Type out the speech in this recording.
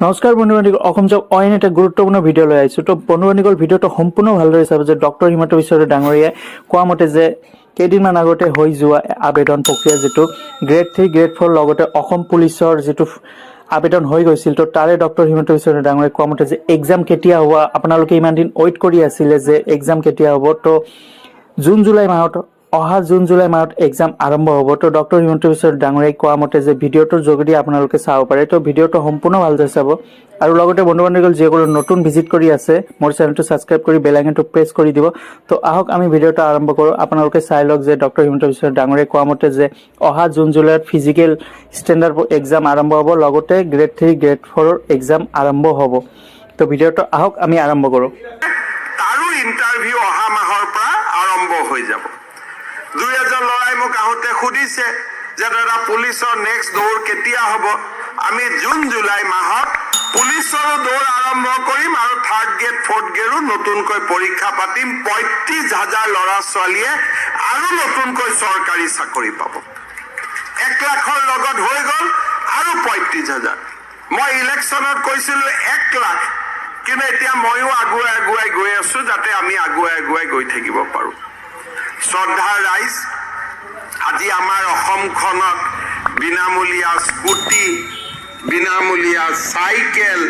নমস্কাৰ বন্ধু-বান্ধৱী, অসম জব অইন এটা গুৰুত্বপূৰ্ণ ভিডিঅ' লৈ আহিছোঁ। তো বন্ধু-বান্ধৱীসকল, ভিডিঅ'টো সম্পূৰ্ণ ভালদৰে চাব যে ডক্টৰ হিমন্ত বিশ্ব শৰ্মা ডাঙৰীয়াই কোৱা মতে যে কেইদিনমান আগতে হৈ যোৱা আবেদন প্ৰক্ৰিয়া যিটো গ্ৰেড 3 গ্ৰেড 4 লগতে অসম পুলিচৰ যিটো আবেদন হৈ গৈছিল, তো তাৰে ডক্টৰ হিমন্ত বিশ্ব শৰ্মা ডাঙৰীয়াই কোৱা মতে যে এক্সাম কেতিয়া হ'ব, আপোনালোকে ইমান দিন ৱেইট কৰি আছিলে যে এক্সাম কেতিয়া হ'ব। তো অহা জুন জুলাই মাহত এক্সাম আৰম্ভ হ'ব। তো ডক্টৰ হিমন্ত বিশ্ব শৰ্মা ডাঙৰীয়াই কোৱা মতে যে ভিডিঅ'টোৰ যোগেদি আপোনালোকে চাব পাৰে। তো ভিডিঅ'টো সম্পূৰ্ণ ভালদৰে চাব আৰু লগতে বন্ধু-বান্ধৱীসকল যিসকলে নতুন ভিজিট কৰি আছে মোৰ চেনেলটো ছাবস্ক্ৰাইব কৰি বেল আইকনটো প্ৰেছ কৰি দিব। তো আহক আমি ভিডিঅ'টো আৰম্ভ কৰোঁ। আপোনালোকে চাই লওক যে ডক্টৰ হিমন্ত বিশ্ব শৰ্মা ডাঙৰীয়াই কোৱা মতে যে অহা জুন জুলাইত ফিজিকেল ষ্টেণ্ডাৰ্ড এক্সাম আৰম্ভ হ'ব, লগতে গ্ৰেড 3 গ্ৰেড 4ৰ এক্সাম আৰম্ভ হ'ব। তো ভিডিঅ'টো আহক আমি আৰম্ভ কৰোঁ। তাৰো ইণ্টাৰভিউ অহা মাহৰ পৰা আৰম্ভ হৈ যাব। দুই এজন ল'ৰাই মোক আহোঁতে সুধিছে যে দাদা পুলিচৰ নেক্সট দৌৰ কেতিয়া হ'ব? আমি জুন জুলাই মাহত পুলিচৰো দৌৰ আৰম্ভ কৰিম আৰু থাৰ্ড গ্ৰেড ফ'ৰ্থ গ্ৰেডো নতুনকৈ পৰীক্ষা পাতিম। ৩৫,০০০ ল'ৰা ছোৱালীয়ে আৰু নতুনকৈ চৰকাৰী চাকৰি পাব। 1 লাখৰ লগত হৈ গ'ল আৰু ৩৫,০০০। মই ইলেকশ্যনত কৈছিলোঁ 1 লাখ, কিন্তু এতিয়া ময়ো আগুৱাই গৈ আছো যাতে আমি আগুৱাই গৈ থাকিব পাৰোঁ। শ্ৰদ্ধাৰ ৰাইজ, আজি আমাৰ অসমখনত বিনামূলীয়া স্কুটি, বিনামূলীয়া চাইকেল,